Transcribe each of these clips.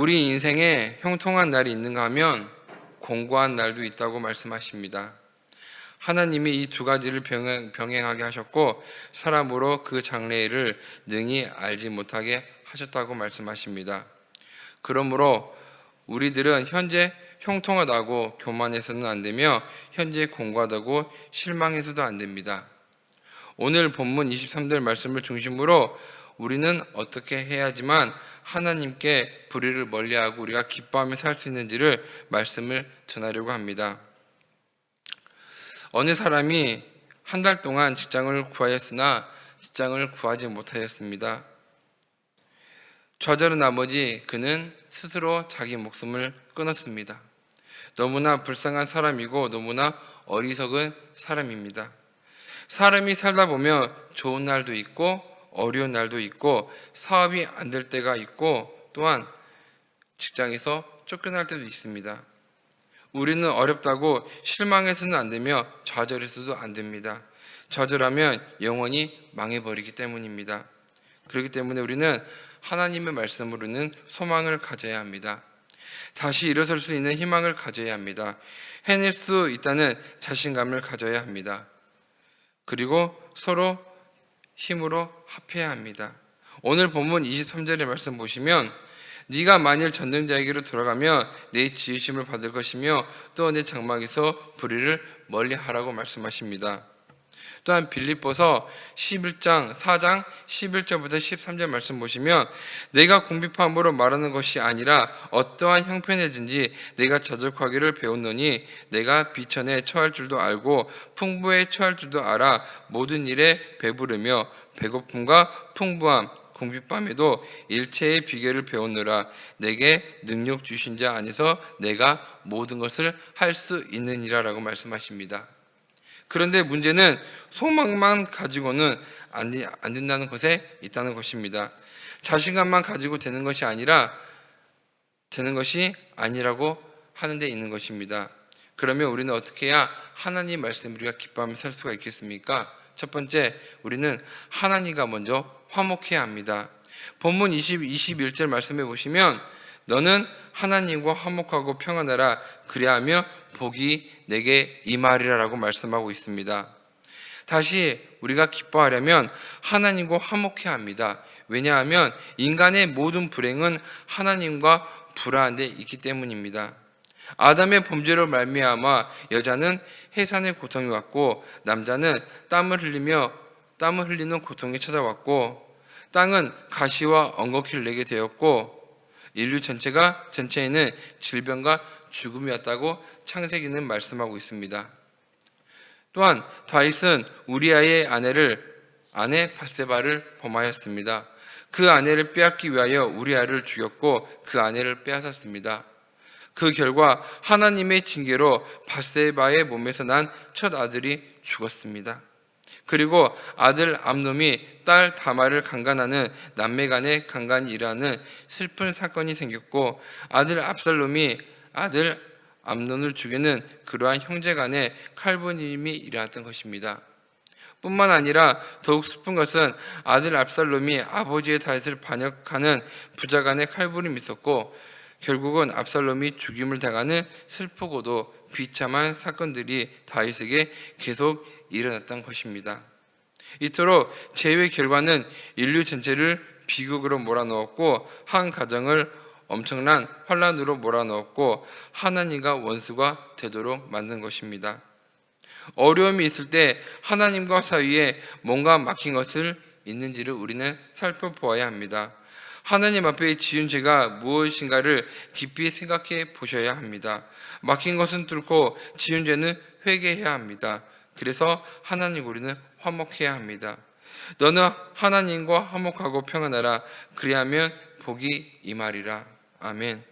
우리 인생에 형통한 날이 있는가 하면 공고한 날도 있다고 말씀하십니다. 하나님이 이 두 가지를 병행하게 하셨고 사람으로 그 장래일을 능히 알지 못하게 하셨다고 말씀하십니다. 그러므로 우리들은 현재 형통하다고 교만해서는 안 되며 현재 공고하다고 실망해서도 안 됩니다. 오늘 본문 23절 말씀을 중심으로 우리는 어떻게 해야지만 하나님께 불의를 멀리하고 우리가 기뻐하며 살 수 있는지를 말씀을 전하려고 합니다. 어느 사람이 한 달 동안 직장을 구하였으나 직장을 구하지 못하였습니다. 좌절한 나머지 그는 스스로 자기 목숨을 끊었습니다. 너무나 불쌍한 사람이고 너무나 어리석은 사람입니다. 사람이 살다 보면 좋은 날도 있고 어려운 날도 있고 사업이 안 될 때가 있고 또한 직장에서 쫓겨날 때도 있습니다. 우리는 어렵다고 실망해서는 안 되며 좌절해서도 안 됩니다. 좌절하면 영원히 망해버리기 때문입니다. 그렇기 때문에 우리는 하나님의 말씀으로는 소망을 가져야 합니다. 다시 일어설 수 있는 희망을 가져야 합니다. 해낼 수 있다는 자신감을 가져야 합니다. 그리고 서로 힘으로 합해야 합니다. 오늘 본문 23절의 말씀 보시면 네가 만일 전능자에게로 돌아가면 내 지으심을 받을 것이며 또 내 장막에서 불의를 멀리하라고 말씀하십니다. 또한 빌립보서 11장 4장 11절부터 13절 말씀 보시면 내가 궁핍함으로 말하는 것이 아니라 어떠한 형편이든지 내가 자족하기를 배웠노니 내가 비천에 처할 줄도 알고 풍부에 처할 줄도 알아 모든 일에 배부르며 배고픔과 풍부함 궁핍함에도 일체의 비결을 배웠노라. 내게 능력 주신 자 안에서 내가 모든 것을 할 수 있느니라 라고 말씀하십니다. 그런데 문제는 소망만 가지고는 안 된다는 것에 있다는 것입니다. 자신감만 가지고 되는 것이 아니라고 하는 데 있는 것입니다. 그러면 우리는 어떻게 해야 하나님 말씀을 우리가 기뻐하며 살 수가 있겠습니까? 첫 번째, 우리는 하나님과 먼저 화목해야 합니다. 본문 21절 말씀해 보시면 너는 하나님과 화목하고 평안하라 그리하며 복이 내게 임하리라 라고 말씀하고 있습니다. 다시 우리가 기뻐하려면 하나님과 화목해야 합니다. 왜냐하면 인간의 모든 불행은 하나님과 불화한 데 있기 때문입니다. 아담의 범죄로 말미암아 여자는 해산의 고통이 왔고 남자는 땀을 흘리는 고통이 찾아왔고 땅은 가시와 엉겅퀴를 내게 되었고 인류 전체에는 질병과 죽음이 왔다고 창세기는 말씀하고 있습니다. 또한 다윗은 우리아의 아내 밧세바를 범하였습니다. 그 아내를 빼앗기 위하여 우리아를 죽였고 그 아내를 빼앗았습니다. 그 결과 하나님의 징계로 밧세바의 몸에서 난 첫 아들이 죽었습니다. 그리고 아들 암놈이 딸 다말을 강간하는 남매 간의 강간이 일어나는 슬픈 사건이 생겼고 아들 압살롬이 아들 암논을 죽이는 그러한 형제 간의 칼부림이 일어났던 것입니다. 뿐만 아니라 더욱 슬픈 것은 아들 압살롬이 아버지의 다윗을 반역하는 부자 간의 칼부림이 있었고 결국은 압살롬이 죽임을 당하는 슬프고도 비참한 사건들이 다윗에게 계속 일어났던 것입니다. 이토록 죄의 결과는 인류 전체를 비극으로 몰아넣었고 한 가정을 엄청난 환란으로 몰아넣었고 하나님과 원수가 되도록 만든 것입니다. 어려움이 있을 때 하나님과 사이에 뭔가 막힌 것을 있는지를 우리는 살펴보아야 합니다. 하나님 앞에 지은 죄가 무엇인가를 깊이 생각해 보셔야 합니다. 막힌 것은 뚫고 지은 죄는 회개해야 합니다. 그래서 하나님 우리는 화목해야 합니다. 너는 하나님과 화목하고 평안하라 그리하면 복이 임하리라. 아멘.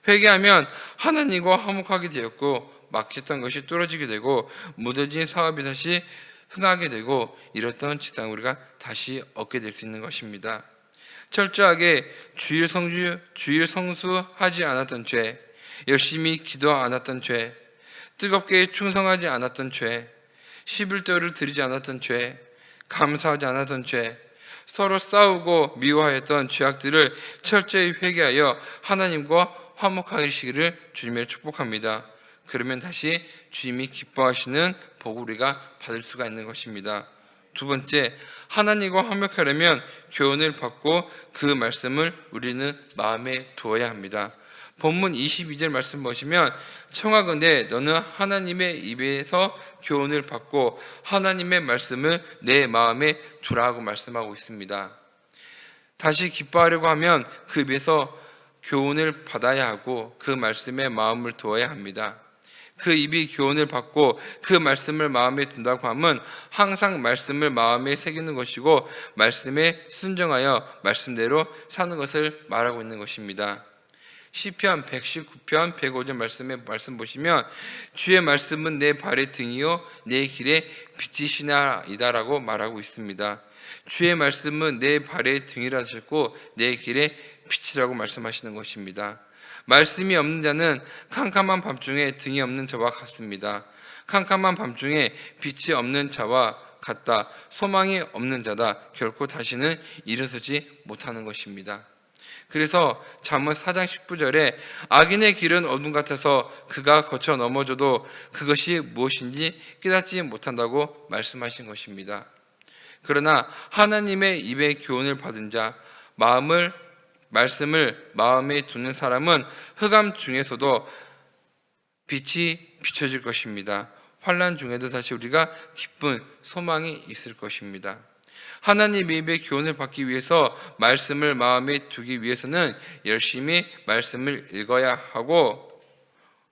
회개하면 하나님과 화목하게 되었고 막혔던 것이 뚫어지게 되고 무뎌진 사업이 다시 흥하게 되고 잃었던 직장 우리가 다시 얻게 될 수 있는 것입니다. 철저하게 주일 성수하지 않았던 죄, 열심히 기도 않았던 죄, 뜨겁게 충성하지 않았던 죄, 11조를 드리지 않았던 죄, 감사하지 않았던 죄, 서로 싸우고 미워하였던 죄악들을 철저히 회개하여 하나님과 화목하시기를 주님의 축복합니다. 그러면 다시 주님이 기뻐하시는 복을 우리가 받을 수가 있는 것입니다. 두 번째, 하나님과 화목하려면 교훈을 받고 그 말씀을 우리는 마음에 두어야 합니다. 본문 22절 말씀 보시면 청하건대 너는 하나님의 입에서 교훈을 받고 하나님의 말씀을 내 마음에 두라고 말씀하고 있습니다. 다시 기뻐하려고 하면 그 입에서 교훈을 받아야 하고 그 말씀에 마음을 두어야 합니다. 그 입이 교훈을 받고 그 말씀을 마음에 둔다고 하면 항상 말씀을 마음에 새기는 것이고 말씀에 순종하여 말씀대로 사는 것을 말하고 있는 것입니다. 시편 119편 105절 말씀 보시면 주의 말씀은 내 발의 등이요 내 길에 빛이시나이다라고 말하고 있습니다. 주의 말씀은 내 발의 등이라 하셨고 내 길에 빛이라고 말씀하시는 것입니다. 말씀이 없는 자는 캄캄한 밤중에 등이 없는 자와 같습니다. 캄캄한 밤중에 빛이 없는 자와 같다. 소망이 없는 자다. 결코 다시는 일어서지 못하는 것입니다. 그래서 잠언 4장 19절에 악인의 길은 어둠 같아서 그가 거쳐 넘어져도 그것이 무엇인지 깨닫지 못한다고 말씀하신 것입니다. 그러나 하나님의 입의 교훈을 받은 자, 말씀을 마음에 두는 사람은 흑암 중에서도 빛이 비춰질 것입니다. 환난 중에도 다시 우리가 기쁜 소망이 있을 것입니다. 하나님의 입의 교훈을 받기 위해서 말씀을 마음에 두기 위해서는 열심히 말씀을 읽어야 하고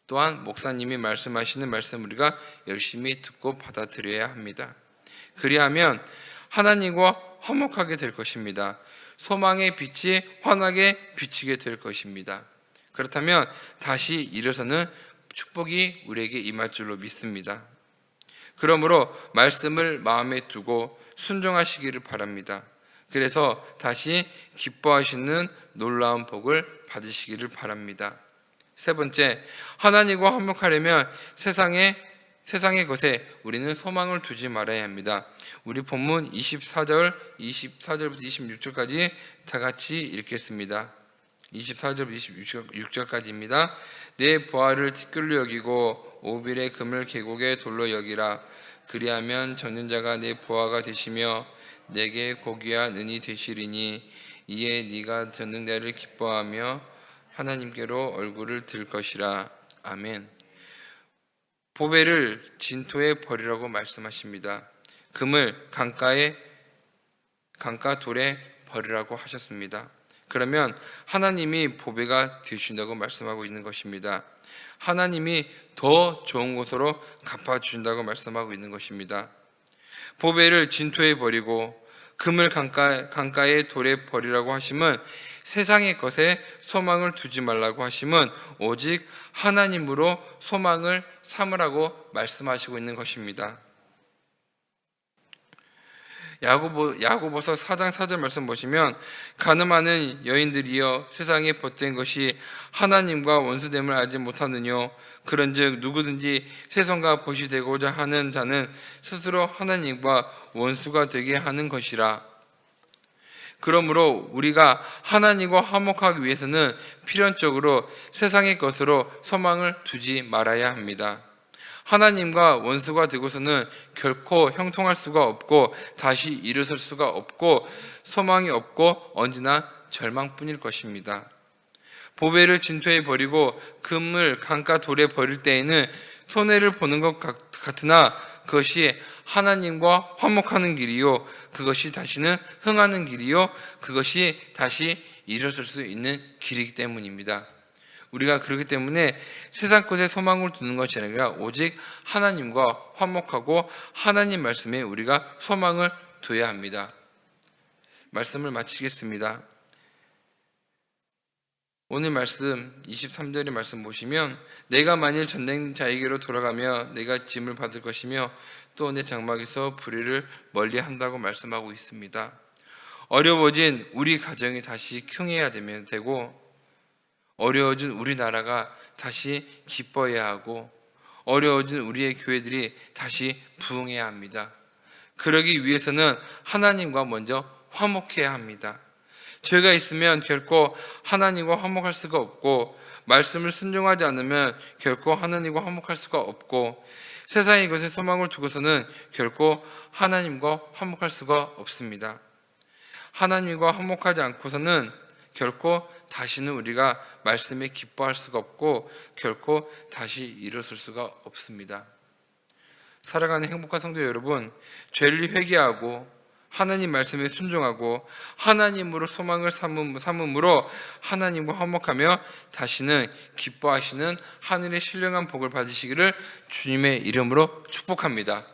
또한 목사님이 말씀하시는 말씀 우리가 열심히 듣고 받아들여야 합니다. 그리하면 하나님과 화목하게 될 것입니다. 소망의 빛이 환하게 비치게 될 것입니다. 그렇다면 다시 일어서는 축복이 우리에게 임할 줄로 믿습니다. 그러므로 말씀을 마음에 두고 순종하시기를 바랍니다. 그래서 다시 기뻐하시는 놀라운 복을 받으시기를 바랍니다. 세 번째, 하나님과 화목하려면 세상의 것에 우리는 소망을 두지 말아야 합니다. 우리 본문 24절부터 26절까지 다 같이 읽겠습니다. 24절부터 26절까지입니다. 내 보화를 티끌로 여기고 오빌의 금을 계곡의 돌로 여기라. 그리하면 젖는 자가 내 보화가 되시며 내게 고귀한 은이 되시리니 이에 네가 젖는 자를 기뻐하며 하나님께로 얼굴을 들 것이라. 아멘. 보배를 진토에 버리라고 말씀하십니다. 금을 강가 돌에 버리라고 하셨습니다. 그러면 하나님이 보배가 되신다고 말씀하고 있는 것입니다. 하나님이 더 좋은 곳으로 갚아주신다고 말씀하고 있는 것입니다. 보배를 진토에 버리고 금을 강가의 돌에 버리라고 하심은 세상의 것에 소망을 두지 말라고 하심은 오직 하나님으로 소망을 삼으라고 말씀하시고 있는 것입니다. 야고보서 4장 4절 말씀 보시면 가늠하는 여인들이여 세상에 벗된 것이 하나님과 원수됨을 알지 못하느뇨. 그런즉 누구든지 세상과 벗이 되고자 하는 자는 스스로 하나님과 원수가 되게 하는 것이라. 그러므로 우리가 하나님과 화목하기 위해서는 필연적으로 세상의 것으로 소망을 두지 말아야 합니다. 하나님과 원수가 되고서는 결코 형통할 수가 없고 다시 일어설 수가 없고 소망이 없고 언제나 절망뿐일 것입니다. 보배를 진토에 버리고 금을 강가 돌에 버릴 때에는 손해를 보는 것 같으나 그것이 하나님과 화목하는 길이요 그것이 다시는 흥하는 길이요 그것이 다시 일어설 수 있는 길이기 때문입니다. 우리가 그렇기 때문에 세상 것에 소망을 두는 것이 아니라 오직 하나님과 화목하고 하나님 말씀에 우리가 소망을 둬야 합니다. 말씀을 마치겠습니다. 오늘 말씀 23절의 말씀 보시면 내가 만일 전된 자에게로 돌아가며 내가 짐을 받을 것이며 또 내 장막에서 불의를 멀리한다고 말씀하고 있습니다. 어려워진 우리 가정이 다시 흉해야 되고 어려워진 우리나라가 다시 기뻐해야 하고 어려워진 우리의 교회들이 다시 부흥해야 합니다. 그러기 위해서는 하나님과 먼저 화목해야 합니다. 죄가 있으면 결코 하나님과 화목할 수가 없고, 말씀을 순종하지 않으면 결코 하나님과 화목할 수가 없고, 세상에 이것에 소망을 두고서는 결코 하나님과 화목할 수가 없습니다. 하나님과 화목하지 않고서는 결코 다시는 우리가 말씀에 기뻐할 수가 없고, 결코 다시 일어설 수가 없습니다. 살아가는 행복한 성도 여러분, 죄를 회개하고 하나님 말씀에 순종하고 하나님으로 소망을 삼음으로 하나님과 화목하며 다시는 기뻐하시는 하늘의 신령한 복을 받으시기를 주님의 이름으로 축복합니다.